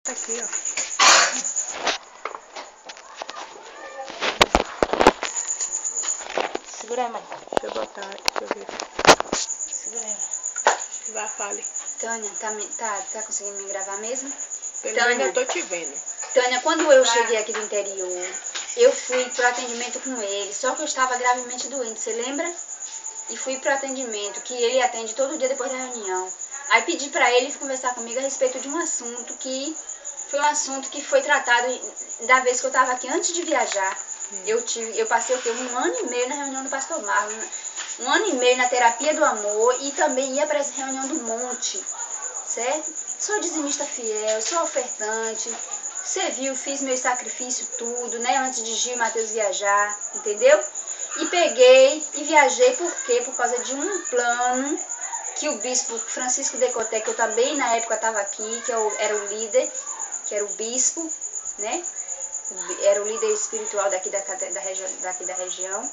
Aqui, ó. Segura aí, mãe. Deixa eu botar, deixa eu ver. Segura aí. Vá, fale. Tânia, tá conseguindo me gravar mesmo? Pelo menos eu tô te vendo. Tânia, quando eu cheguei aqui do interior, eu fui pro atendimento com ele, só que eu estava gravemente doente, você lembra? E fui pro atendimento, que ele atende todo dia depois da reunião. Aí pedi pra ele conversar comigo a respeito de um assunto que foi tratado da vez que eu estava aqui antes de viajar. Eu passei o quê? 1 ano e meio na reunião do pastor Marlon, 1 ano e meio na terapia do amor e também ia para essa reunião do monte, certo? Sou dizimista fiel, sou ofertante, você viu, fiz meu sacrifício tudo, né, antes de Gil e Matheus viajar, entendeu? E peguei e viajei, por quê? Por causa de um plano que o bispo Francisco Decoté, que eu também na época estava aqui, que era o líder, que era o bispo, né? Era o líder espiritual daqui da região.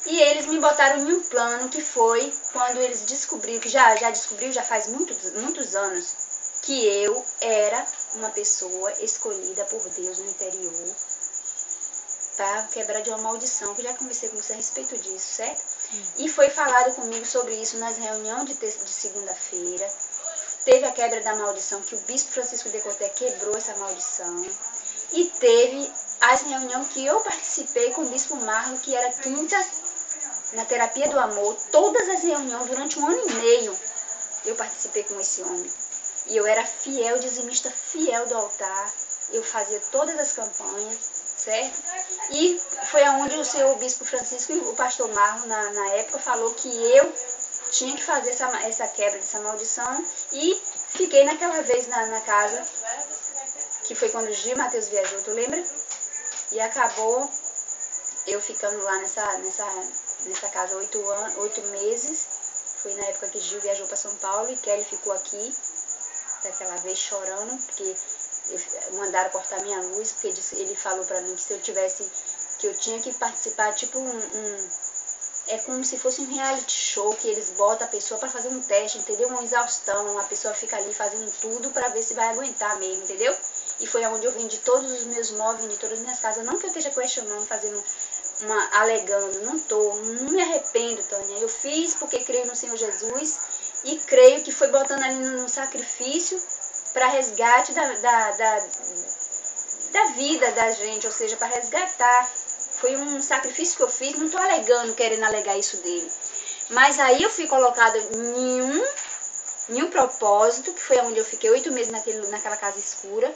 E eles me botaram em um plano que foi quando eles descobriram, que já descobriu, já faz muitos anos, que eu era uma pessoa escolhida por Deus no interior para quebrar de uma maldição, que eu já conversei com você a respeito disso, certo? E foi falado comigo sobre isso nas reuniões de segunda-feira. Teve a quebra da maldição, que o bispo Francisco Decoté quebrou essa maldição. E teve as reuniões que eu participei com o bispo Marlon, que era quinta, na terapia do amor. Todas as reuniões, durante 1 ano e meio, eu participei com esse homem. E eu era fiel, dizimista fiel do altar. Eu fazia todas as campanhas, certo? E foi aonde o senhor bispo Francisco e o pastor Marlon, na época, falou que eu tinha que fazer essa quebra dessa maldição. E fiquei naquela vez na casa, que foi quando o Gil e Matheus viajou, tu lembra? E acabou eu ficando lá nessa casa 8 meses. Foi na época que Gil viajou para São Paulo e Kelly ficou aqui, daquela vez chorando, porque mandaram cortar minha luz, porque ele falou para mim que se eu tivesse, que eu tinha que participar, tipo é como se fosse um reality show, que eles botam a pessoa para fazer um teste, entendeu? Uma exaustão, a pessoa fica ali fazendo tudo para ver se vai aguentar mesmo, entendeu? E foi onde eu vendi todos os meus móveis, vendi todas as minhas casas. Não que eu esteja questionando, alegando, não me arrependo, Tânia. Eu fiz porque creio no Senhor Jesus e creio que foi botando ali no sacrifício para resgate da vida da gente, ou seja, para resgatar. Foi um sacrifício que eu fiz, não estou alegando, querendo alegar isso dele. Mas aí eu fui colocada em um propósito, que foi onde eu fiquei 8 meses naquela casa escura.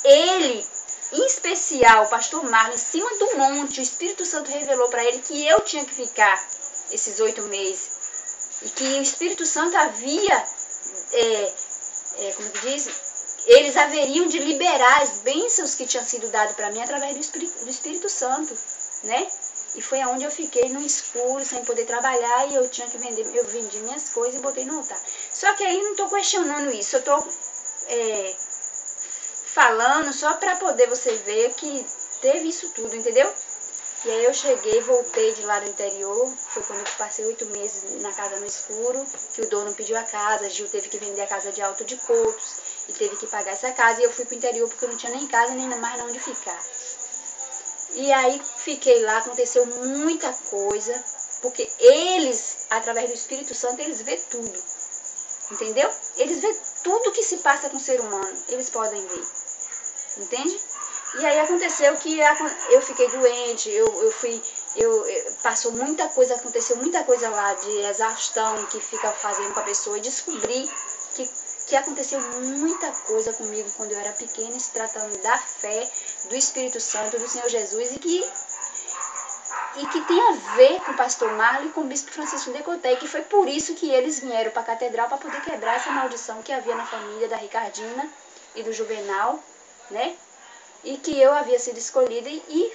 Ele, em especial, o pastor Marlon, em cima do monte, o Espírito Santo revelou para ele que eu tinha que ficar esses 8 meses. E que o Espírito Santo havia, como que diz? Eles haveriam de liberar as bênçãos que tinham sido dadas para mim através do Espírito Santo, né? E foi aonde eu fiquei no escuro, sem poder trabalhar, e eu tinha que vender, eu vendi minhas coisas e botei no altar. Só que aí não estou questionando isso, eu estou falando só para poder você ver que teve isso tudo, entendeu? E aí eu cheguei, voltei de lá do interior, foi quando eu passei 8 meses na casa no escuro, que o dono pediu a casa, Gil teve que vender a casa de Alto de Coutos, e teve que pagar essa casa, e eu fui pro interior porque eu não tinha nem casa, nem mais onde ficar. E aí fiquei lá, aconteceu muita coisa, porque eles, através do Espírito Santo, eles vê tudo, entendeu? Eles vê tudo que se passa com o ser humano, eles podem ver, entende? E aí aconteceu que eu fiquei doente, passou muita coisa, aconteceu muita coisa lá de exaustão que fica fazendo com a pessoa, e descobri que aconteceu muita coisa comigo quando eu era pequena, se tratando da fé, do Espírito Santo, do Senhor Jesus, e que tem a ver com o pastor Marlon e com o bispo Francisco Decoté, que foi por isso que eles vieram para a catedral, para poder quebrar essa maldição que havia na família da Ricardina e do Juvenal, né? E que eu havia sido escolhida, e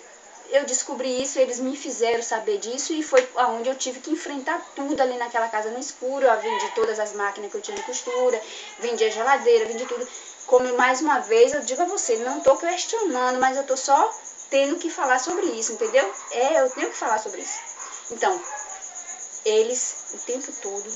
eu descobri isso, eles me fizeram saber disso, e foi onde eu tive que enfrentar tudo ali naquela casa no escuro. Eu vendi todas as máquinas que eu tinha de costura, vendi a geladeira, vendi tudo. Como mais uma vez eu digo a você, não estou questionando, mas eu estou só tendo que falar sobre isso, entendeu? Eu tenho que falar sobre isso. Então, eles o tempo todo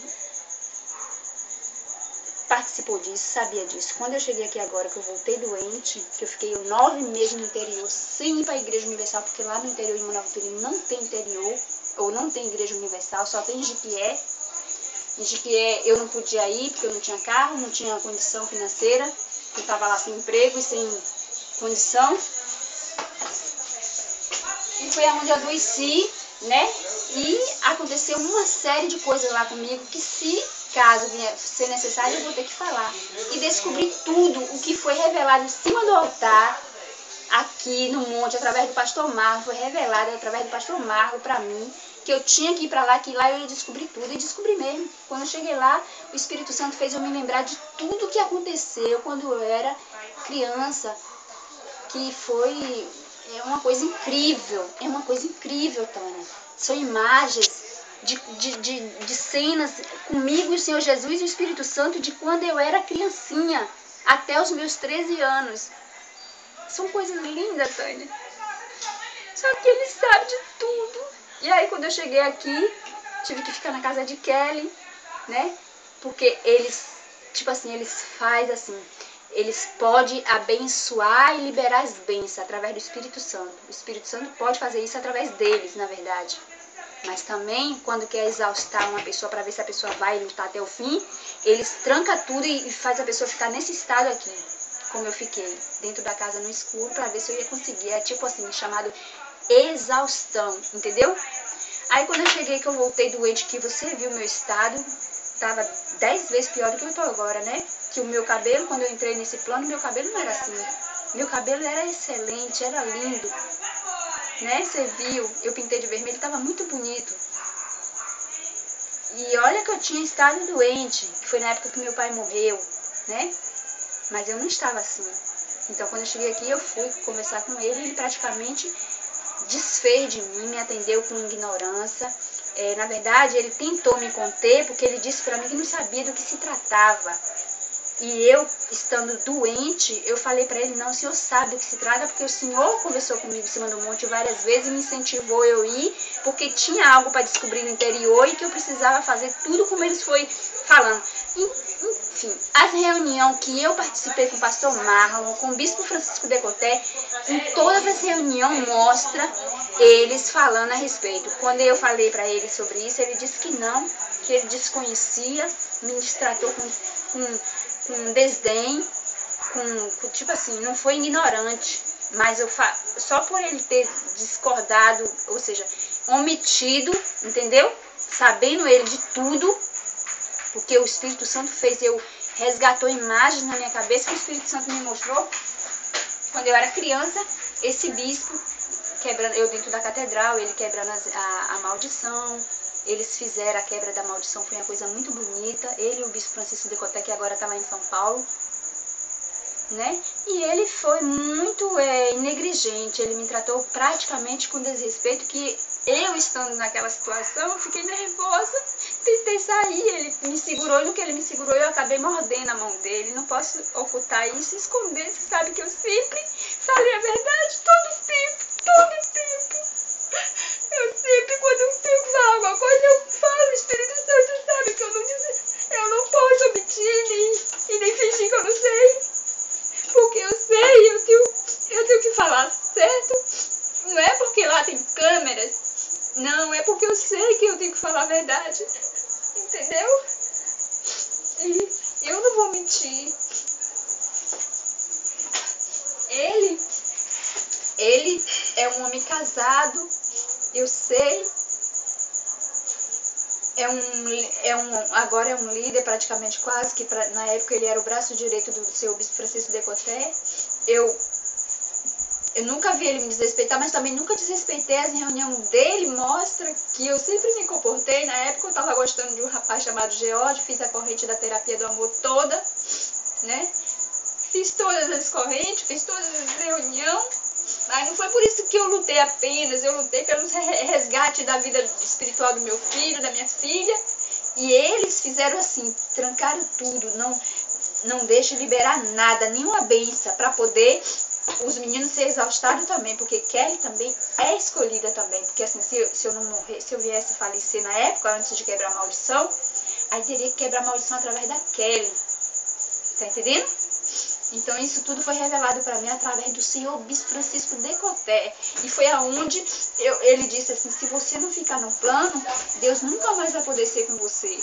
participou disso, sabia disso. Quando eu cheguei aqui agora, que eu voltei doente, que eu fiquei 9 meses no interior, sem ir para a Igreja Universal, porque lá no interior de Manaus não tem interior, ou não tem Igreja Universal, só tem Jiquié. Em Jiquié eu não podia ir, porque eu não tinha carro, não tinha condição financeira, eu estava lá sem emprego e sem condição. E foi onde eu adoeci, né? E aconteceu uma série de coisas lá comigo que, se caso vier ser necessário, eu vou ter que falar. E descobri tudo o que foi revelado em cima do altar, aqui no monte, através do pastor Marlon. Foi revelado através do pastor Marlon para mim, que eu tinha que ir para lá, que lá eu ia descobrir tudo. E descobri mesmo. Quando eu cheguei lá, o Espírito Santo fez eu me lembrar de tudo que aconteceu quando eu era criança, que foi... É uma coisa incrível, Tânia. São imagens de cenas comigo e o Senhor Jesus e o Espírito Santo de quando eu era criancinha, até os meus 13 anos. São coisas lindas, Tânia. Só que Ele sabe de tudo. E aí, quando eu cheguei aqui, tive que ficar na casa de Kelly, né? Porque eles, tipo assim, eles fazem assim... Eles podem abençoar e liberar as bênçãos através do Espírito Santo. O Espírito Santo pode fazer isso através deles, na verdade. Mas também, quando quer exaustar uma pessoa para ver se a pessoa vai lutar até o fim, eles trancam tudo e faz a pessoa ficar nesse estado aqui, como eu fiquei, dentro da casa no escuro, para ver se eu ia conseguir. É tipo assim, chamado exaustão, entendeu? Aí quando eu cheguei, que eu voltei doente, que você viu meu estado, tava 10 vezes pior do que eu tô agora, né? Que o meu cabelo, quando eu entrei nesse plano, meu cabelo não era assim. Meu cabelo era excelente, era lindo, né? Você viu, eu pintei de vermelho, tava muito bonito. E olha que eu tinha estado doente, que foi na época que meu pai morreu, né? Mas eu não estava assim. Então quando eu cheguei aqui, eu fui conversar com ele e ele praticamente desfez de mim, me atendeu com ignorância. Na verdade, ele tentou me conter, porque ele disse para mim que não sabia do que se tratava. E eu, estando doente, eu falei para ele, não, o senhor sabe do que se trata, porque o senhor conversou comigo em cima do monte várias vezes e me incentivou eu ir, porque tinha algo para descobrir no interior e que eu precisava fazer tudo como eles foi falando. Enfim, as reuniões que eu participei com o pastor Marlon, com o bispo Francisco Decoté, em todas as reuniões mostra eles falando a respeito. Quando eu falei para ele sobre isso, ele disse que não, que ele desconhecia, me tratou com desdém, tipo assim, não foi ignorante, mas só por ele ter discordado, ou seja, omitido, entendeu? Sabendo ele de tudo, porque o Espírito Santo resgatou imagens na minha cabeça que o Espírito Santo me mostrou quando eu era criança, esse bispo quebrando, eu dentro da catedral, ele quebrando a maldição. Eles fizeram a quebra da maldição, foi uma coisa muito bonita. Ele e o bispo Francisco Decoté, que agora está lá em São Paulo, né? E ele foi muito negligente, ele me tratou praticamente com desrespeito, que eu, estando naquela situação, eu fiquei nervosa, tentei sair, ele me segurou, e no que ele me segurou, eu acabei mordendo a mão dele. Não posso ocultar isso, esconder, você sabe que eu sempre falei a verdade, todo o tempo. Eu sempre, quando eu tenho que falar alguma coisa, eu falo. O Espírito Santo sabe que eu não posso omitir e nem fingir que eu não sei. Porque eu sei, eu tenho que falar certo. Não é porque lá tem câmeras. Não, é porque eu sei que eu tenho que falar a verdade. Entendeu? E eu não vou mentir. Ele é um homem casado, eu sei. Agora é um líder praticamente, quase que na época ele era o braço direito do seu bispo Francisco Decoté. Eu nunca vi ele me desrespeitar, mas também nunca desrespeitei. As reuniões dele mostra que eu sempre me comportei. Na época eu estava gostando de um rapaz chamado George, fiz a corrente da terapia do amor toda, né? Fiz todas as correntes, fiz todas as reuniões. Mas não foi por isso que eu lutei apenas, eu lutei pelo resgate da vida espiritual do meu filho, da minha filha. E eles fizeram assim, trancaram tudo, não deixam liberar nada, nenhuma benção, para poder os meninos ser exaustados também, porque Kelly também é escolhida também. Porque assim, se eu não morrer, se eu viesse falecer na época, antes de quebrar a maldição, aí teria que quebrar a maldição através da Kelly. Tá entendendo? Então isso tudo foi revelado para mim através do Senhor Bispo Francisco Decoté. E foi aonde ele disse assim, se você não ficar no plano, Deus nunca mais vai poder ser com você.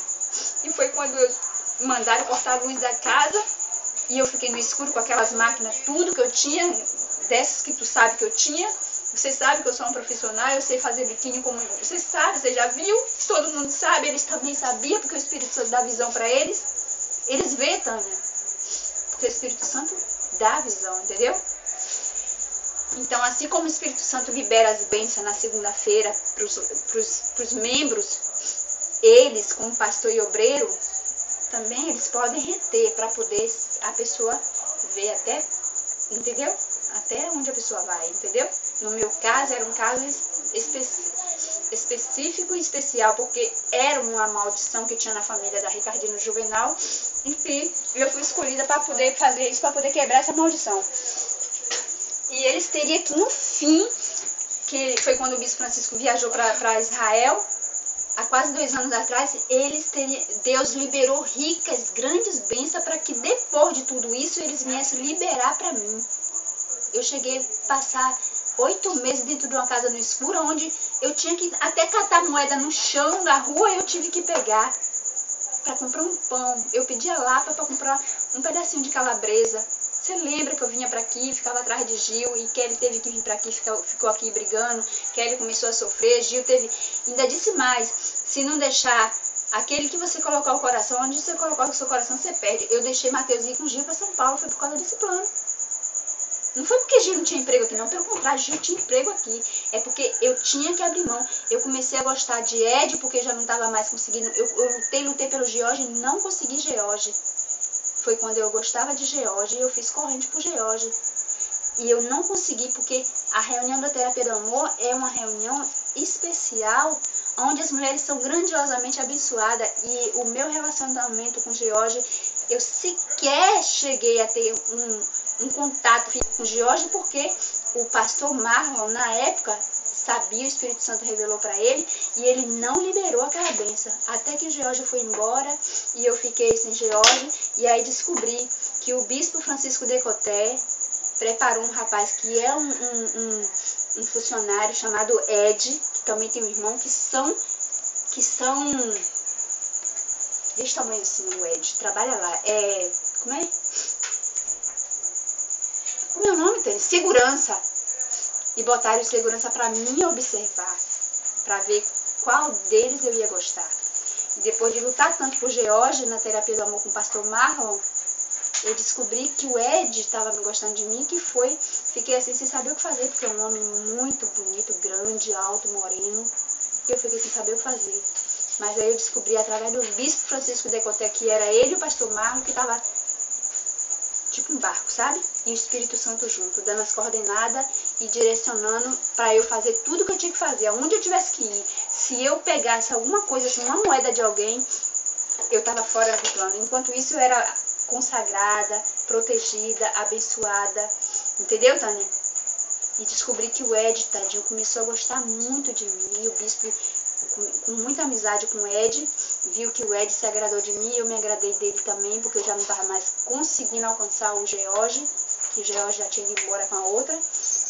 E foi quando mandaram cortar a luz da casa e eu fiquei no escuro com aquelas máquinas, tudo que eu tinha, dessas que tu sabe que eu tinha. Você sabe que eu sou um profissional, eu sei fazer biquíni como... Você sabe, você já viu, todo mundo sabe, eles também sabiam, porque o Espírito Santo dá visão para eles. Eles vê, Tânia, porque o Espírito Santo dá visão, entendeu? Então, assim como o Espírito Santo libera as bênçãos na segunda-feira para os membros, eles, como pastor e obreiro, também eles podem reter para poder a pessoa ver até, entendeu? Até onde a pessoa vai, entendeu? No meu caso, era um caso específico e especial, porque era uma maldição que tinha na família da Ricardino Juvenal, e que eu fui escolhida para poder fazer isso, para poder quebrar essa maldição. E eles teriam que, no fim, que foi quando o Bispo Francisco viajou para Israel, há quase 2 anos atrás, Deus liberou ricas, grandes bênçãos para que depois de tudo isso eles viessem liberar para mim. Eu cheguei a passar 8 meses dentro de uma casa no escuro, onde eu tinha que até catar moeda no chão da rua, eu tive que pegar para comprar um pão. Eu pedia lapa para comprar um pedacinho de calabresa. Você lembra que eu vinha para aqui, ficava atrás de Gil, e Kelly teve que vir para aqui, ficou aqui brigando, Kelly começou a sofrer, Gil teve... Ainda disse mais, se não deixar aquele que você colocar o coração, onde você colocar o seu coração, você perde. Eu deixei Mateus ir com Gil para São Paulo, foi por causa desse plano. Não foi porque Gil não tinha emprego aqui, não. Pelo contrário, Gil tinha emprego aqui. É porque eu tinha que abrir mão. Eu comecei a gostar de Ed, porque já não estava mais conseguindo. Eu lutei pelo George e não consegui George. Foi quando eu gostava de George e eu fiz corrente por George. E eu não consegui, porque a reunião da Terapia do Amor é uma reunião especial, onde as mulheres são grandiosamente abençoadas. E o meu relacionamento com George, eu sequer cheguei a ter um contato com George, porque o pastor Marlon, na época, sabia, o Espírito Santo revelou para ele, e ele não liberou aquela bênção. Até que George foi embora, e eu fiquei sem George, e aí descobri que o Bispo Francisco Decoté preparou um rapaz que é um funcionário chamado Ed, que também tem um irmão, que são desse tamanho assim, o Ed, trabalha lá, como é? Como é o nome dele? Segurança. E botaram segurança para mim observar, para ver qual deles eu ia gostar. E depois de lutar tanto por George na Terapia do Amor com o pastor Marlon, eu descobri que o Ed estava gostando de mim, fiquei assim sem saber o que fazer, porque é um homem muito bonito, grande, alto, moreno, e eu fiquei sem saber o que fazer. Mas aí eu descobri através do Bispo Francisco Decoté, que era ele e o pastor Marlon, que estava tipo um barco, sabe? E o Espírito Santo junto, dando as coordenadas e direcionando para eu fazer tudo que eu tinha que fazer, aonde eu tivesse que ir. Se eu pegasse alguma coisa, assim, uma moeda de alguém, eu estava fora do plano. Enquanto isso, eu era consagrada, protegida, abençoada. Entendeu, Tânia? E descobri que o Ed, tadinho, começou a gostar muito de mim. E o bispo, com muita amizade com o Ed, viu que o Ed se agradou de mim, eu me agradei dele também, porque eu já não estava mais conseguindo alcançar o George, que o George já tinha ido embora com a outra.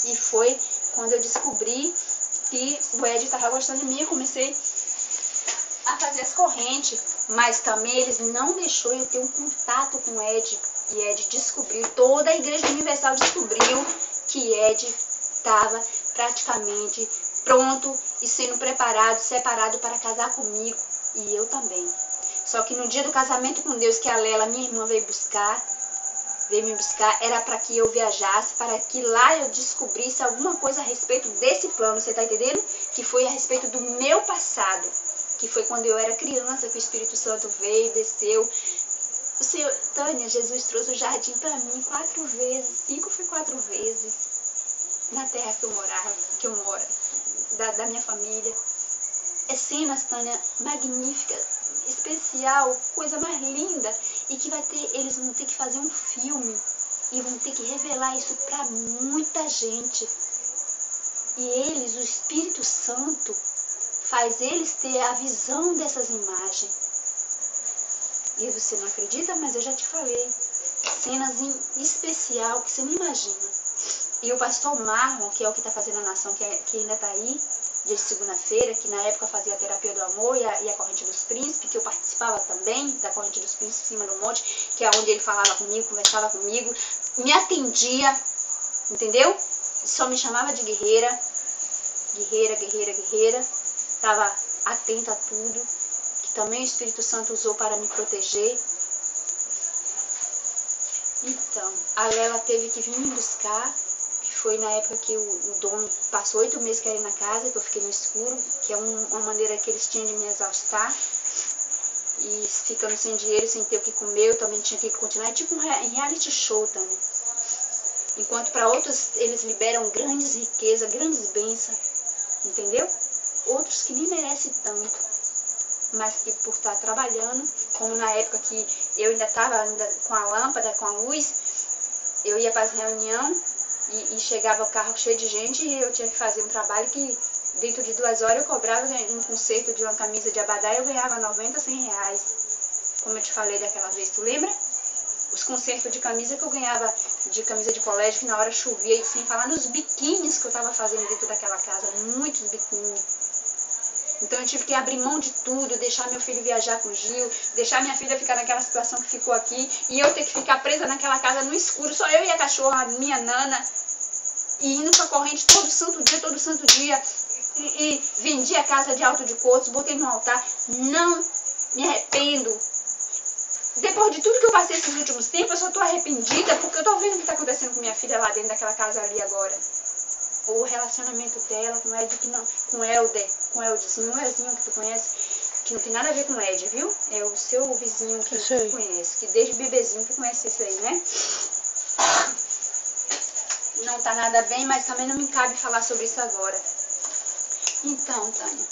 E foi quando eu descobri que o Ed estava gostando de mim, eu comecei a fazer as correntes. Mas também eles não deixou eu ter um contato com o Ed. E Ed descobriu, toda a Igreja Universal descobriu que Ed estava praticamente pronto e sendo preparado, separado para casar comigo. E eu também. Só que no dia do casamento com Deus, que a Lela, minha irmã, veio me buscar, era para que eu viajasse, para que lá eu descobrisse alguma coisa a respeito desse plano, você está entendendo? Que foi a respeito do meu passado, que foi quando eu era criança, que o Espírito Santo veio, desceu. O Senhor, Tânia, Jesus trouxe o jardim para mim 4 vezes, 5 foi 4 vezes, na terra que eu moro, da minha família. É cenas, Tânia, magnífica, especial, coisa mais linda, e que eles vão ter que fazer um filme e vão ter que revelar isso para muita gente. E eles, o Espírito Santo, faz eles ter a visão dessas imagens. E você não acredita, mas eu já te falei. cenas especial que você não imagina. E o pastor Marlon, que é o que está fazendo a nação, que ainda está aí, dia de segunda-feira, que na época fazia a terapia do amor e a corrente dos príncipes, que eu participava também da corrente dos príncipes em cima do monte, que é onde ele falava comigo, conversava comigo, me atendia, entendeu? Só me chamava de guerreira, guerreira, guerreira, guerreira. Estava atenta a tudo, que também o Espírito Santo usou para me proteger. Então, a Lela teve que vir me buscar, que foi na época que o dono passou 8 meses que era na casa, que eu fiquei no escuro, que é uma maneira que eles tinham de me exaustar. E ficando sem dinheiro, sem ter o que comer, eu também tinha que continuar. É tipo um reality show também. Enquanto para outros eles liberam grandes riquezas, grandes bênçãos, entendeu? Outros que nem merecem tanto, mas que por estar trabalhando, como na época que eu ainda estava com a lâmpada, com a luz, eu ia para as reuniões e chegava o carro cheio de gente e eu tinha que fazer um trabalho que dentro de 2 horas eu cobrava um conserto de uma camisa de abadá e eu ganhava 90, 100 reais. Como eu te falei daquela vez, tu lembra? Os consertos de camisa que eu ganhava, de camisa de colégio, que na hora chovia, e sem falar nos biquínis que eu estava fazendo dentro daquela casa, muitos biquínis. Então eu tive que abrir mão de tudo, deixar meu filho viajar com o Gil, deixar minha filha ficar naquela situação que ficou aqui, e eu ter que ficar presa naquela casa no escuro, só eu e a cachorra, a minha Nana, e indo pra corrente todo santo dia, e vendi a casa de Alto de Coutos, botei no altar. Não me arrependo. Depois de tudo que eu passei esses últimos tempos, eu só tô arrependida porque eu tô vendo o que tá acontecendo com minha filha lá dentro daquela casa ali agora. O relacionamento dela com o Ed, com o Helder, com o Eldzinho, o Elzinho que tu conhece, que não tem nada a ver com o Ed, viu? É o seu vizinho que tu conhece, que desde bebezinho tu conhece esse aí, né? Não tá nada bem, mas também não me cabe falar sobre isso agora. Então, Tânia,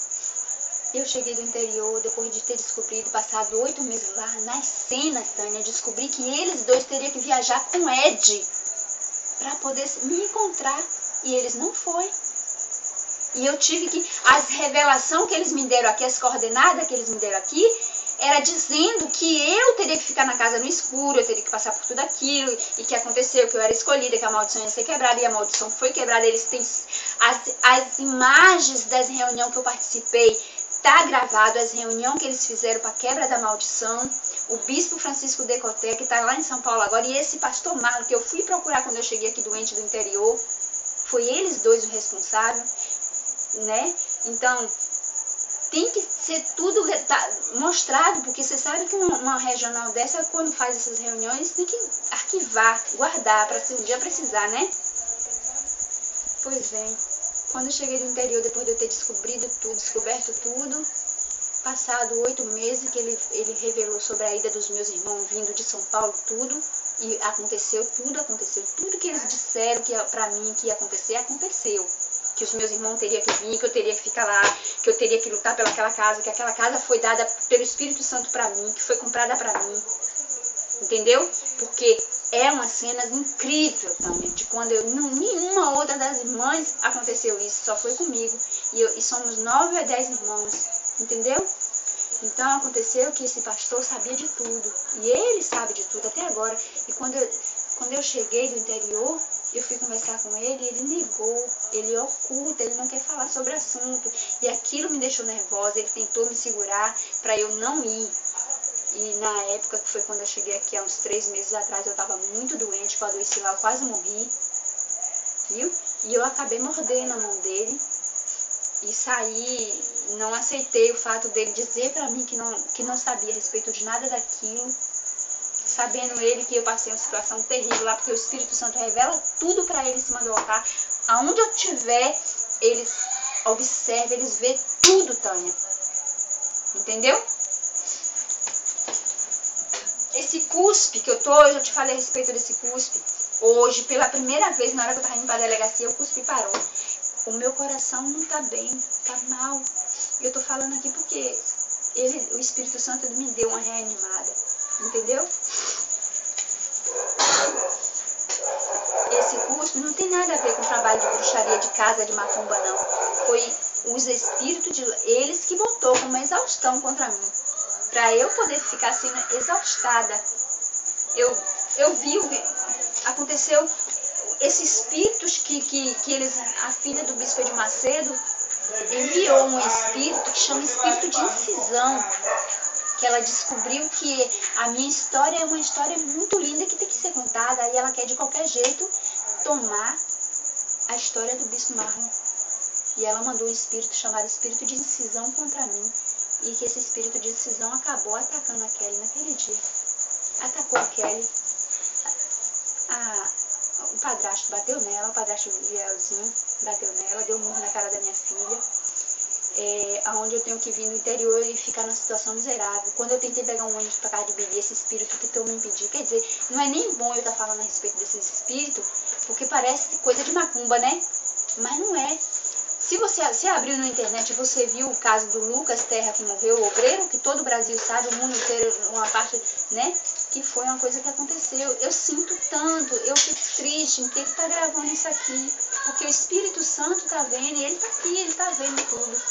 eu cheguei do interior, depois de ter descobrido, passado 8 meses lá, nas cenas, Tânia, descobri que eles dois teriam que viajar com Ed para poder me encontrar. E eles não foi. E eu tive que, as revelações que eles me deram aqui, as coordenadas que eles me deram aqui, era dizendo que eu teria que ficar na casa no escuro, eu teria que passar por tudo aquilo, e que aconteceu, que eu era escolhida, que a maldição ia ser quebrada, e a maldição foi quebrada. Eles têm as imagens das reuniões que eu participei, tá gravado, as reuniões que eles fizeram para quebra da maldição. O bispo Francisco Decoté, que está lá em São Paulo agora, e esse pastor Marlon, que eu fui procurar quando eu cheguei aqui doente do interior, foi eles dois o responsável, né? Então, tem que ser tudo mostrado, porque você sabe que uma regional dessa, quando faz essas reuniões, tem que arquivar, guardar, para se um dia precisar, né? Pois bem, quando eu cheguei do interior, depois de eu ter descoberto tudo, passado 8 meses que ele revelou sobre a ida dos meus irmãos vindo de São Paulo, tudo, e aconteceu tudo que eles disseram que para mim que ia acontecer, aconteceu. Que os meus irmãos teriam que vir, que eu teria que ficar lá, que eu teria que lutar pelaquela casa, que aquela casa foi dada pelo Espírito Santo para mim, que foi comprada para mim. Entendeu? Porque é uma cena incrível, Tânia, de quando nenhuma outra das irmãs aconteceu isso, só foi comigo. E somos 9 a 10 irmãos, entendeu? Então aconteceu que esse pastor sabia de tudo, e ele sabe de tudo até agora. E quando eu cheguei do interior, eu fui conversar com ele e ele negou, ele oculta, ele não quer falar sobre o assunto. E aquilo me deixou nervosa, ele tentou me segurar para eu não ir. E na época, que foi quando eu cheguei aqui, há uns 3 meses atrás, eu estava muito doente, com a doença lá, eu quase morri, viu? E eu acabei mordendo a mão dele e saí, não aceitei o fato dele dizer para mim que não sabia a respeito de nada daquilo, sabendo ele que eu passei uma situação terrível lá, porque o Espírito Santo revela tudo para ele em cima do altar. Aonde eu estiver, eles observam, eles vê tudo, Tânia. Entendeu? Esse cuspe que eu já te falei a respeito desse cuspe. Hoje, pela primeira vez, na hora que eu estava indo para a delegacia, o cuspe parou. O meu coração não está bem, está mal. Eu estou falando aqui porque o Espírito Santo me deu uma reanimada. Entendeu? Esse cuspe não tem nada a ver com o trabalho de bruxaria, de casa, de macumba, não. Foi os espíritos eles que botou como exaustão contra mim. Para eu poder ficar sendo exaustada. Eu eu vi, aconteceu esses espíritos que eles, a filha do bispo de Macedo enviou um espírito que chama espírito de incisão, que ela descobriu que a minha história é uma história muito linda que tem que ser contada, e ela quer de qualquer jeito tomar a história do bispo Marlon. E ela mandou um espírito chamado espírito de incisão contra mim, e que esse espírito de incisão acabou atacando a Kelly naquele dia. Atacou a Kelly, o padrasto bateu nela, o padrasto Vielzinho bateu nela, deu um murro na cara da minha filha, aonde eu tenho que vir no interior e ficar numa situação miserável. Quando eu tentei pegar um ônibus para casa de Bibi, esse espírito tentou me impedir. Quer dizer, não é nem bom eu estar falando a respeito desses espíritos, porque parece coisa de macumba, né? Mas não é. Se você abriu na internet, você viu o caso do Lucas Terra, que morreu, o obreiro, que todo o Brasil sabe, o mundo inteiro, uma parte, né? Que foi uma coisa que aconteceu. Eu sinto tanto, eu fico triste em ter que estar gravando isso aqui, porque o Espírito Santo está vendo, e ele está aqui, ele está vendo tudo.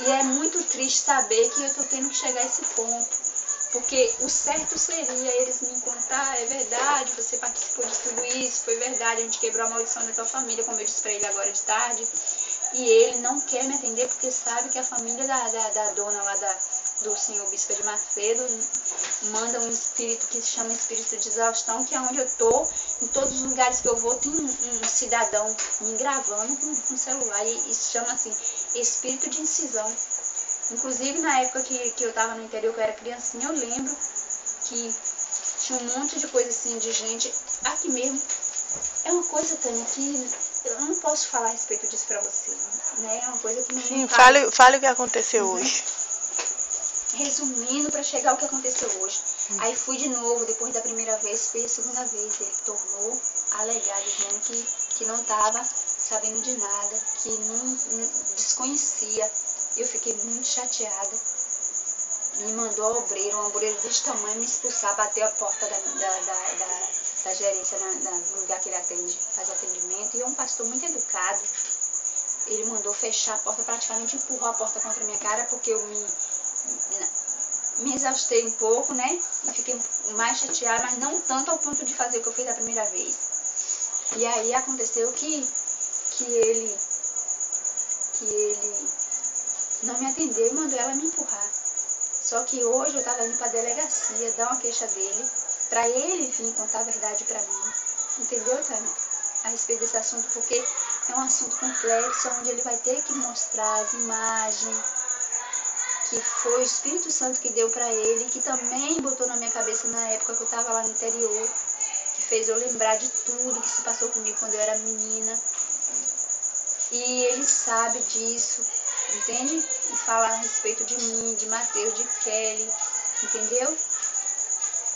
E é muito triste saber que eu estou tendo que chegar a esse ponto. Porque o certo seria eles me contar, é verdade, você participou de tudo isso, foi verdade, a gente quebrou a maldição da tua família, como eu disse para ele agora de tarde. E ele não quer me atender porque sabe que a família da dona lá do senhor bispo de Macedo manda um espírito que se chama espírito de exaustão, que é onde eu tô, em todos os lugares que eu vou, tem um cidadão me gravando com celular, e se chama assim, espírito de incisão. Inclusive na época que eu tava no interior, que eu era criancinha, eu lembro que tinha um monte de coisa assim, de gente, aqui mesmo. É uma coisa, Tânia, que eu não posso falar a respeito disso pra você, né? É uma coisa que não me Sim, faz. fale o que aconteceu hoje. Resumindo, para chegar ao que aconteceu hoje. Aí fui de novo, depois da primeira vez, fui a segunda vez. Ele tornou a alegar, dizendo que não estava sabendo de nada, que não desconhecia. Eu fiquei muito chateada. Me mandou a obreiro, um obreiro desse tamanho, me expulsar, bateu a porta da gerência no lugar que ele atende, faz atendimento. E é um pastor muito educado. Ele mandou fechar a porta, praticamente empurrou a porta contra a minha cara, porque eu me exaustei um pouco, né? E fiquei mais chateada, mas não tanto ao ponto de fazer o que eu fiz da primeira vez. E aí aconteceu que ele não me atendeu e mandou ela me empurrar. Só que hoje eu estava indo para a delegacia dar uma queixa dele, para ele vir contar a verdade para mim. Entendeu, Tânia? A respeito desse assunto, porque é um assunto complexo, onde ele vai ter que mostrar as imagens, que foi o Espírito Santo que deu para ele, que também botou na minha cabeça na época que eu estava lá no interior, que fez eu lembrar de tudo que se passou comigo quando eu era menina. E ele sabe disso, entende? E fala a respeito de mim, de Mateus, de Kelly, entendeu?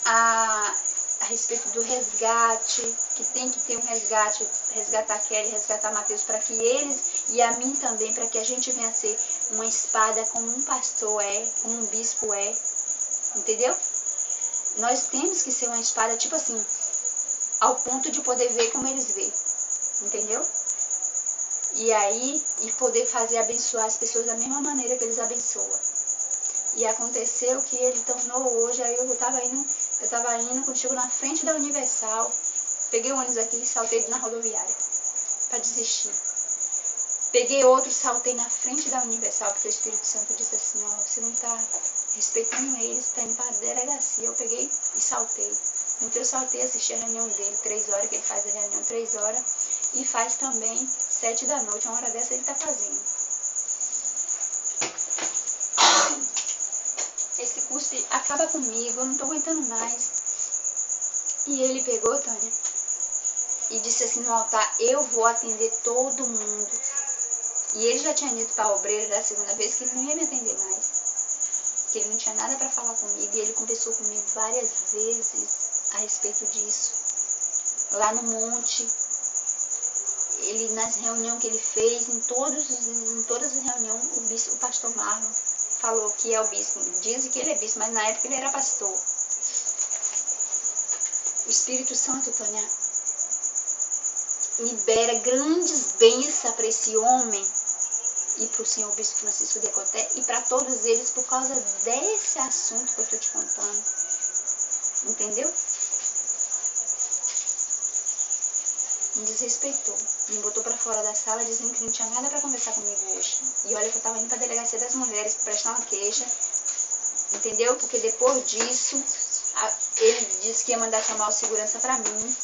A respeito do resgate, que tem que ter um resgate, resgatar Kelly, resgatar Mateus, para que eles, e a mim também, para que a gente venha a ser uma espada como um pastor é, como um bispo é, entendeu? Nós temos que ser uma espada, tipo assim, ao ponto de poder ver como eles veem, entendeu? E aí, e poder fazer abençoar as pessoas da mesma maneira que eles abençoam. E aconteceu que ele tornou hoje, aí eu tava indo, quando chegou na frente da Universal, peguei o ônibus aqui e saltei na rodoviária, para desistir. Peguei outro, saltei na frente da Universal, porque o Espírito Santo disse assim, ó, você não tá respeitando eles, tá indo para a delegacia. Eu peguei e saltei. Então eu saltei, assisti a reunião dele, 3 horas, que ele faz a reunião 3 horas, e faz também 7 da noite, uma hora dessa ele tá fazendo. Esse curso acaba comigo, eu não tô aguentando mais. E ele pegou, Tânia, e disse assim no altar, eu vou atender todo mundo. E ele já tinha dito para a obreira da segunda vez que ele não ia me atender mais, que ele não tinha nada para falar comigo, e ele conversou comigo várias vezes a respeito disso. Lá no monte, ele nas reuniões que ele fez, em todas as reuniões, o pastor Marlon falou que é o bispo. Dizem que ele é bispo, mas na época ele era pastor. O Espírito Santo, Tânia, libera grandes bênçãos para esse homem e para o senhor bispo Francisco Decoté e para todos eles por causa desse assunto que eu estou te contando. Entendeu? me desrespeitou. Me botou pra fora da sala dizendo que não tinha nada pra conversar comigo hoje. E olha que eu tava indo pra delegacia das mulheres pra prestar uma queixa. Entendeu? Porque depois disso, ele disse que ia mandar chamar o segurança pra mim.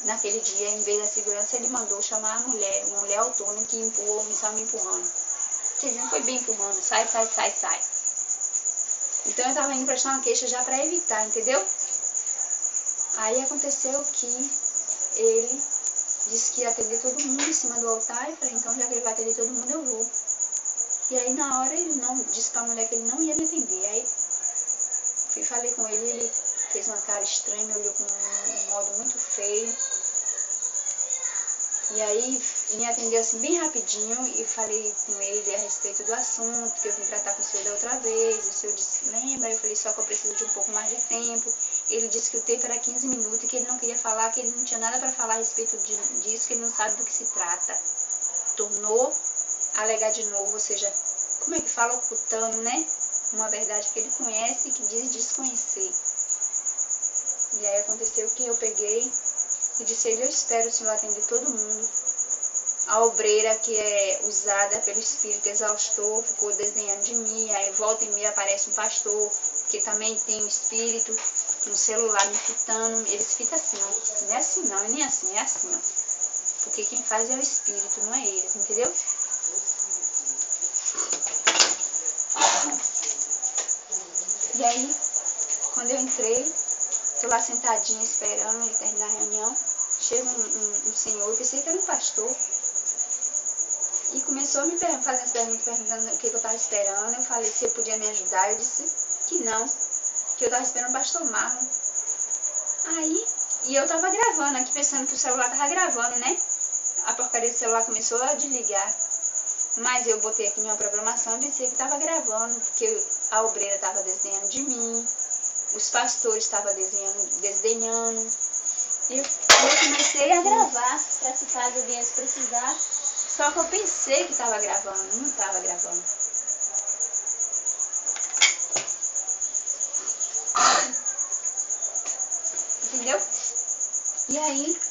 Naquele dia, em vez da segurança, ele mandou chamar a mulher, uma mulher autônoma que empurrou, me estava me empurrando. Quer dizer, não foi bem empurrando, sai. Então eu tava indo prestar uma queixa já pra evitar, entendeu? Aí aconteceu que ele disse que ia atender todo mundo em cima do altar. Eu falei, então já que ele vai atender todo mundo, eu vou. E aí na hora ele não disse pra mulher que ele não ia me atender. Aí falei com ele, ele fez uma cara estranha, me olhou com um modo muito feio. E aí me atendeu assim bem rapidinho e falei com ele a respeito do assunto, que eu vim tratar com o senhor da outra vez. O senhor disse, lembra? Eu falei, só que eu preciso de um pouco mais de tempo. Ele disse que o tempo era 15 minutos e que ele não queria falar, que ele não tinha nada para falar a respeito disso, que ele não sabe do que se trata. Tornou a alegar de novo, ou seja, como é que fala, ocultando, né? Uma verdade que ele conhece e que diz desconhecer. E aí aconteceu que eu peguei e disse a ele, eu espero o senhor atender todo mundo. A obreira que é usada pelo espírito exaustor ficou desenhando de mim, aí volta e meia aparece um pastor, que também tem um espírito, um celular me fitando, eles fitam assim, ó. Não é assim não, nem assim, é assim, ó. Porque quem faz é o espírito, não é eles, entendeu? E aí, quando eu entrei, tô lá sentadinha esperando ele terminar a reunião, chega um senhor, eu pensei que era um pastor, e começou a me fazer as perguntas, perguntando o que eu estava esperando. Eu falei se ele podia me ajudar, eu disse que não, que eu estava esperando o pastor Marlon. Aí, e eu estava gravando aqui, pensando que o celular estava gravando, né? A porcaria do celular começou a desligar. Mas eu botei aqui em uma programação e pensei que estava gravando, porque a obreira estava desdenhando de mim, os pastores estavam desdenhando. E eu comecei a gravar, para se caso eu viesse precisar. Só que eu pensei que estava gravando, não estava gravando. Entendeu? E aí,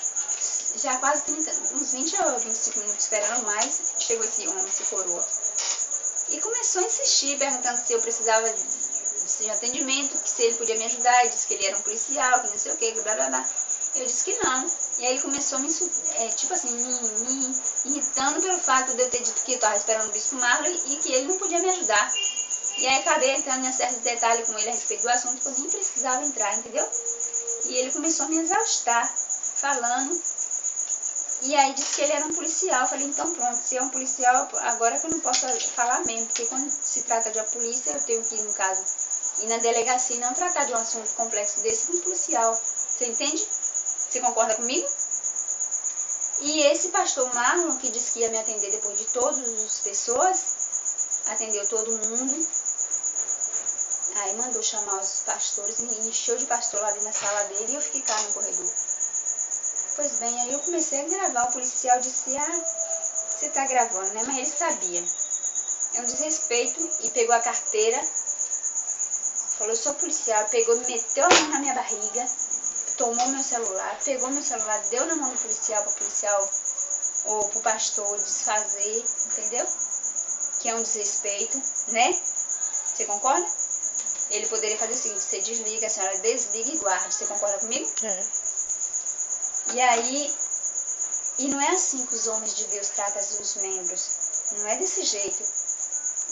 já quase 30, uns 20 ou 25 minutos esperando mais, chegou esse homem, esse coroa. E começou a insistir, perguntando se eu precisava de atendimento, que se ele podia me ajudar. Ele disse que ele era um policial, que não sei o que, blá blá blá. Eu disse que não. E aí ele começou a me irritando pelo fato de eu ter dito que eu estava esperando o bispo Marlon e que ele não podia me ajudar. E aí acabei entrando em certos detalhes com ele a respeito do assunto que eu nem precisava entrar, entendeu? E ele começou a me exaustar, falando. E aí disse que ele era um policial. Eu falei, então pronto, se é um policial, agora que eu não posso falar mesmo, porque quando se trata de a polícia, eu tenho que, no caso, ir na delegacia e não tratar de um assunto complexo desse com um policial. Você entende? Você concorda comigo? E esse pastor Marlon, que disse que ia me atender depois de todas as pessoas, atendeu todo mundo. Aí mandou chamar os pastores e encheu de pastor lá na sala dele e eu fiquei cá no corredor. Pois bem, aí eu comecei a gravar. O policial disse, você tá gravando, né? Mas ele sabia. É um desrespeito e pegou a carteira, falou, eu sou policial, pegou, meteu a mão na minha barriga, tomou meu celular, pegou meu celular, deu na mão do policial, para o policial ou pro pastor desfazer, entendeu? Que é um desrespeito, né? Você concorda? Ele poderia fazer o seguinte, você desliga, a senhora desliga e guarda. Você concorda comigo? É. E aí, e não é assim que os homens de Deus tratam os membros. Não é desse jeito.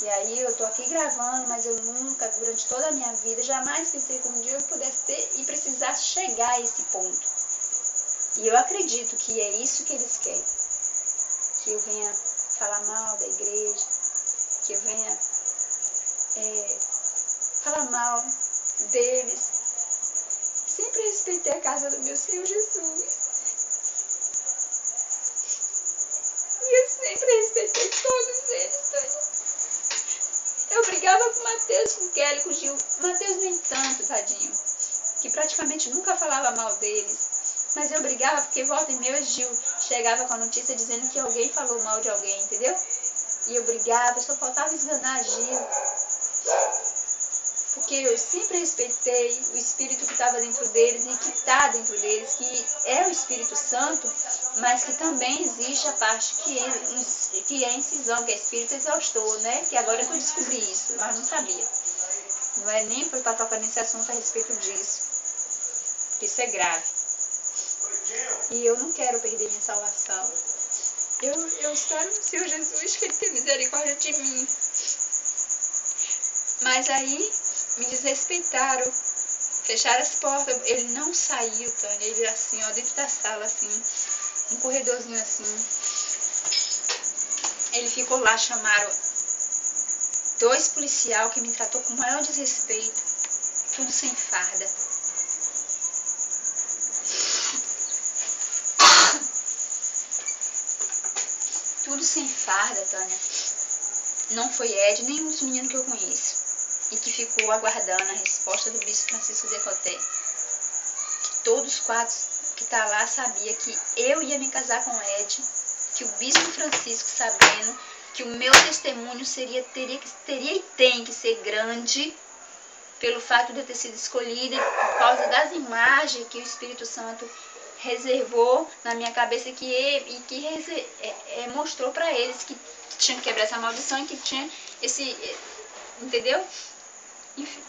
E aí eu tô aqui gravando, mas eu nunca, durante toda a minha vida, jamais pensei que um dia eu pudesse ter e precisasse chegar a esse ponto. E eu acredito que é isso que eles querem. Que eu venha falar mal da igreja, que eu venha falar mal deles. Sempre respeitei a casa do meu Senhor Jesus. E eu sempre respeitei todos eles, todos. Eu brigava com o Mateus, com o Kelly, com o Gil. Mateus nem tanto, tadinho. Que praticamente nunca falava mal deles. Mas eu brigava porque volta e meia o Gil chegava com a notícia dizendo que alguém falou mal de alguém, entendeu? E eu brigava, só faltava esganar Gil. porque eu sempre respeitei o Espírito que estava dentro deles e que está dentro deles, que é o Espírito Santo, mas que também existe a parte que é incisão, que é Espírito exaustor, né? Que agora eu descobri isso, mas não sabia. Não é nem para estar tocando nesse assunto a respeito disso, porque isso é grave. E eu não quero perder minha salvação. Eu espero no Senhor Jesus que Ele tenha misericórdia de mim. Mas aí me desrespeitaram, fecharam as portas. Ele não saiu, Tânia. Ele assim, ó, dentro da sala, assim, um corredorzinho assim. Ele ficou lá, chamaram 2 policiais que me tratou com o maior desrespeito, tudo sem farda. Tudo sem farda, Tânia. Não foi Ed, nem um dos meninos que eu conheço. E que ficou aguardando a resposta do bispo Francisco Decoté. Que todos os 4 que tá lá sabia que eu ia me casar com Ed, que o bispo Francisco, sabendo que o meu testemunho teria e tem que ser grande, pelo fato de eu ter sido escolhida por causa das imagens que o Espírito Santo reservou na minha cabeça mostrou para eles que tinha que quebrar essa maldição e que tinha entendeu? Enfim.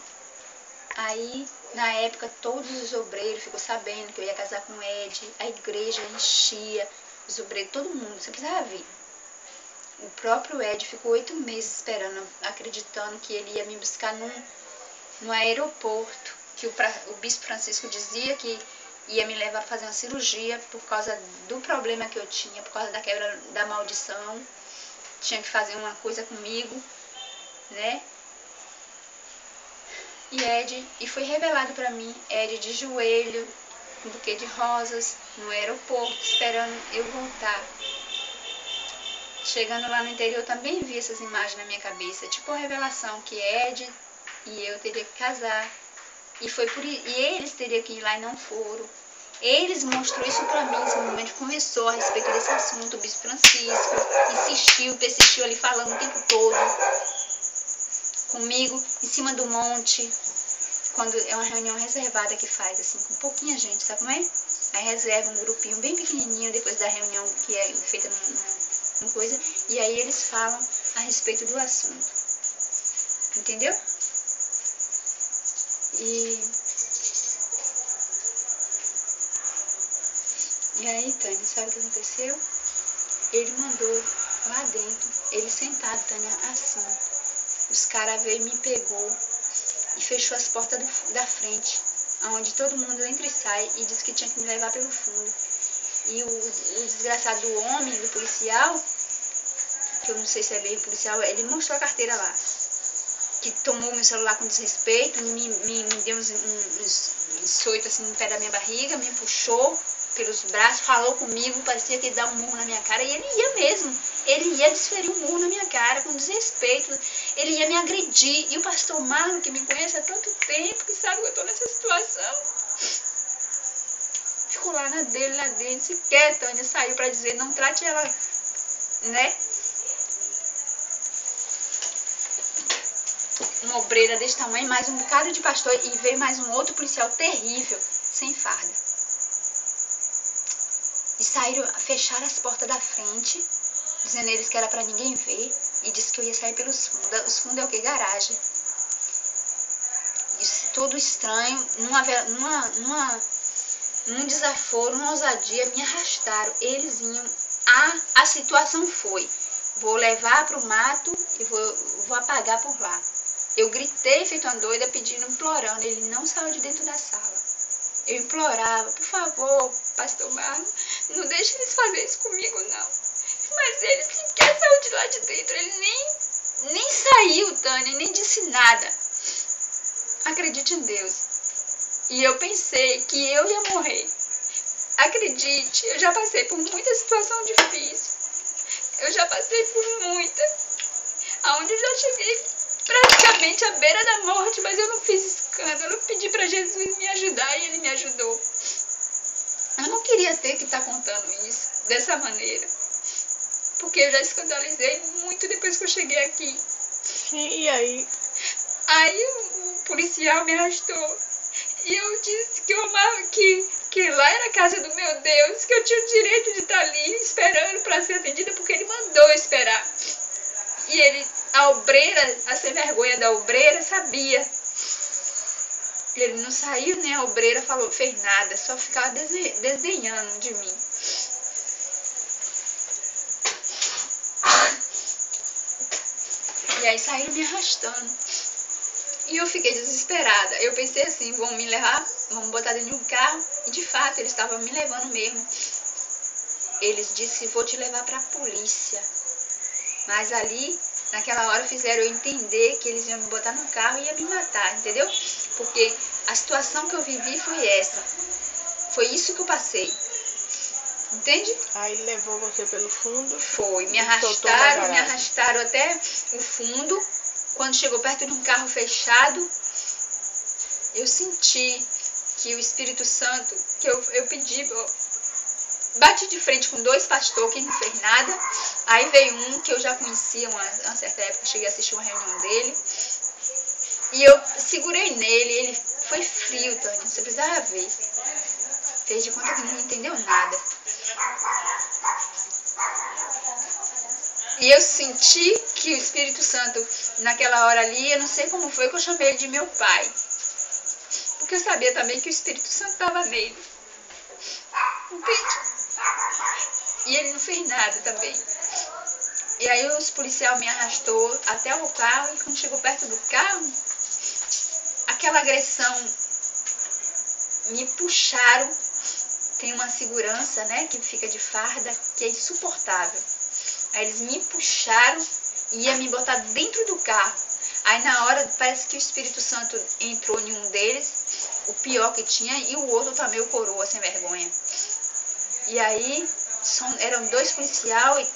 Aí, na época, todos os obreiros ficou sabendo que eu ia casar com o Ed, a igreja enchia, os obreiros, todo mundo, você precisava ver. O próprio Ed ficou 8 meses esperando, acreditando que ele ia me buscar no aeroporto, que o bispo Francisco dizia que ia me levar para fazer uma cirurgia por causa do problema que eu tinha, por causa da quebra da maldição. Tinha que fazer uma coisa comigo, né? E foi revelado para mim, Ed de joelho, com um buquê de rosas, no aeroporto, esperando eu voltar. Chegando lá no interior, também vi essas imagens na minha cabeça, tipo a revelação que Ed e eu teria que casar. E eles teriam que ir lá e não foram. Eles mostrou isso para mim, esse momento conversou a respeito desse assunto, o bispo Francisco, persistiu ali falando o tempo todo comigo, em cima do monte, quando é uma reunião reservada que faz, assim, com pouquinha gente, sabe como é? Aí reserva um grupinho bem pequenininho depois da reunião que é feita numa coisa, e aí eles falam a respeito do assunto. Entendeu? E aí, Tânia, sabe o que aconteceu? Ele mandou lá dentro, ele sentado, Tânia, assim. Os caras veio e me pegou e fechou as portas da frente, onde todo mundo entra e sai, e disse que tinha que me levar pelo fundo. E o desgraçado do homem, do policial, que eu não sei se é bem policial, ele mostrou a carteira lá. Que tomou meu celular com desrespeito, me deu uns soitos assim no pé da minha barriga, me puxou pelos braços, falou comigo, parecia que ele ia dar um murro na minha cara, e ele ia mesmo. Ele ia desferir um murro na minha cara, com desrespeito, ele ia me agredir. E o pastor Marlon, que me conhece há tanto tempo, que sabe que eu estou nessa situação, ficou lá na dele, lá dentro, sequer Tânia saiu para dizer, não trate ela, né? Uma obreira desse tamanho, mais um bocado de pastor, e veio mais um outro policial terrível, sem farda. E fecharam as portas da frente, dizendo eles que era para ninguém ver, e disse que eu ia sair pelos fundos. Os fundos é o que? Garagem. Isso, tudo estranho, num desaforo, numa ousadia, me arrastaram. Eles iam. A situação foi: vou levar para o mato e vou apagar por lá. Eu gritei feito uma doida, pedindo, implorando. Ele não saiu de dentro da sala. Eu implorava, por favor, pastor Marlon, não deixe eles fazerem isso comigo, não. Mas ele sequer saiu de lá de dentro. Ele nem saiu, Tânia, nem disse nada. Acredite em Deus. E eu pensei que eu ia morrer. Acredite, eu já passei por muita situação difícil. Eu já passei por muita. Aonde eu já cheguei praticamente à beira da morte, mas eu não fiz escândalo. Eu pedi para Jesus me ajudar e Ele me ajudou. Eu não queria ter que estar contando isso dessa maneira, porque eu já escandalizei muito depois que eu cheguei aqui. Sim, e aí? Aí o policial me arrastou. E eu disse que eu amava, que lá era a casa do meu Deus, que eu tinha o direito de estar ali esperando para ser atendida, porque ele mandou eu esperar. E ele, a obreira, a sem vergonha da obreira, sabia. Ele não saiu, nem a obreira fez nada, só ficava desdenhando de mim. E aí saíram me arrastando. E eu fiquei desesperada. Eu pensei assim, vão me levar, vão me botar dentro de um carro. E de fato, eles estavam me levando mesmo. Eles disseram, vou te levar para a polícia. Mas ali, naquela hora, fizeram eu entender que eles iam me botar no carro e iam me matar, entendeu? Porque a situação que eu vivi foi essa. Foi isso que eu passei. Entende? Aí ele levou você pelo fundo. Foi. Me arrastaram até o fundo. Quando chegou perto de um carro fechado, eu senti que o Espírito Santo, que eu pedi, bati de frente com 2 pastores que não fez nada. Aí veio um que eu já conhecia uma certa época, cheguei a assistir uma reunião dele. E eu segurei nele, ele foi frio, Tânia, você precisava ver. Fez de conta que não entendeu nada. E eu senti que o Espírito Santo, naquela hora ali, eu não sei como foi que eu chamei ele de meu pai. Porque eu sabia também que o Espírito Santo estava nele. Entende? E ele não fez nada também. E aí os policiais me arrastou até o carro, e quando chegou perto do carro, aquela agressão, me puxaram. Tem uma segurança, né, que fica de farda, que é insuportável. Aí eles me puxaram e iam me botar dentro do carro. Aí na hora parece que o Espírito Santo entrou em um deles, o pior que tinha, e o outro também, o coroa, sem vergonha. E aí eram 2 policiais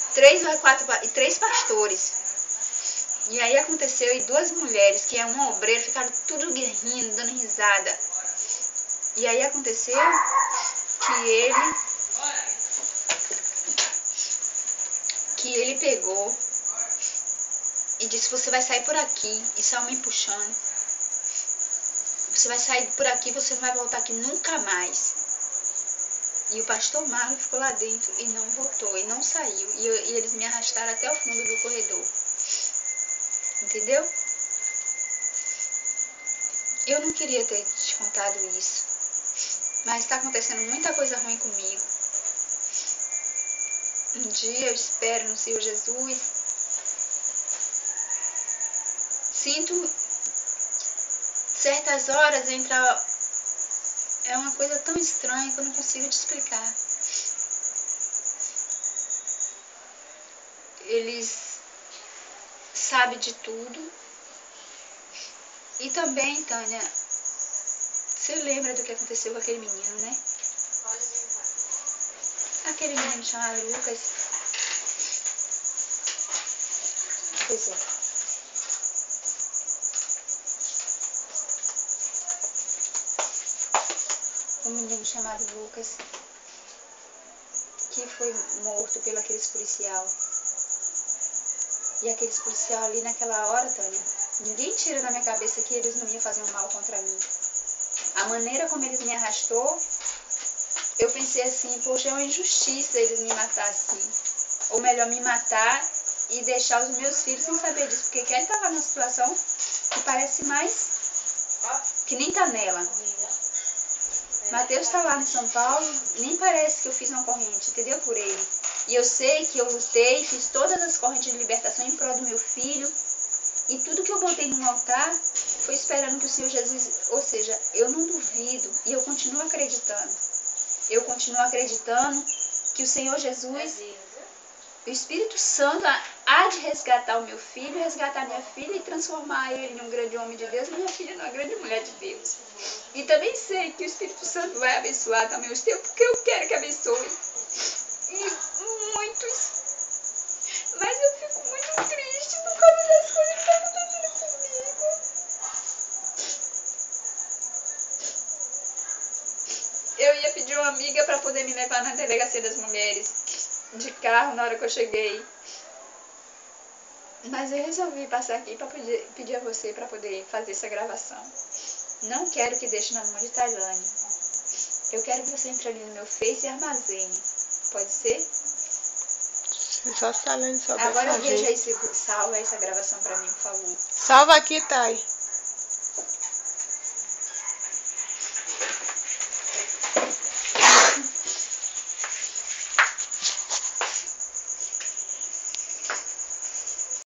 e 3 pastores. E aí aconteceu, e 2 mulheres, que é uma obreira, ficaram tudo rindo, dando risada. E aí aconteceu que ele pegou e disse, você vai sair por aqui, e saiu me puxando. Você vai sair por aqui, você não vai voltar aqui nunca mais. E o pastor Marlon ficou lá dentro e não voltou, e não saiu. E eles me arrastaram até o fundo do corredor. Entendeu? Eu não queria ter te contado isso. Mas está acontecendo muita coisa ruim comigo. Um dia eu espero no Senhor Jesus. Sinto certas horas entrar. É uma coisa tão estranha que eu não consigo te explicar. Eles sabem de tudo. E também, Tânia, você lembra do que aconteceu com aquele menino, né? Aquele menino chamado Lucas. Pois é. Um menino chamado Lucas, que foi morto pelo aqueles policial. E aqueles policial ali naquela hora, Tânia, ninguém tira da minha cabeça que eles não iam fazer um mal contra mim. A maneira como eles me arrastou, eu pensei assim, poxa, é uma injustiça eles me matar assim. Ou melhor, me matar e deixar os meus filhos sem saber disso. Porque Kelly estava numa situação que parece mais que nem tá nela. Mateus está lá em São Paulo, nem parece que eu fiz uma corrente, entendeu? Por ele. E eu sei que eu lutei, fiz todas as correntes de libertação em prol do meu filho. E tudo que eu botei no altar foi esperando que o Senhor Jesus... Ou seja, eu não duvido e eu continuo acreditando. Eu continuo acreditando que o Senhor Jesus, o Espírito Santo, há de resgatar o meu filho, resgatar minha filha e transformar ele em um grande homem de Deus e minha filha numa grande mulher de Deus. E também sei que o Espírito Santo vai abençoar também os teus, porque eu quero que abençoe. E muitos. Mas eu fico muito triste por causa das coisas que estão acontecendo comigo. Eu ia pedir uma amiga para poder me levar na delegacia das mulheres, de carro, na hora que eu cheguei. Mas eu resolvi passar aqui para pedir a você para poder fazer essa gravação. Não quero que deixe na mão de Tailândia. Eu quero que você entre ali no meu Face e armazene. Pode ser? Só se a Tailândia souber Agora fazer. veja aí se salva essa gravação para mim, por favor. Salva aqui, Thay.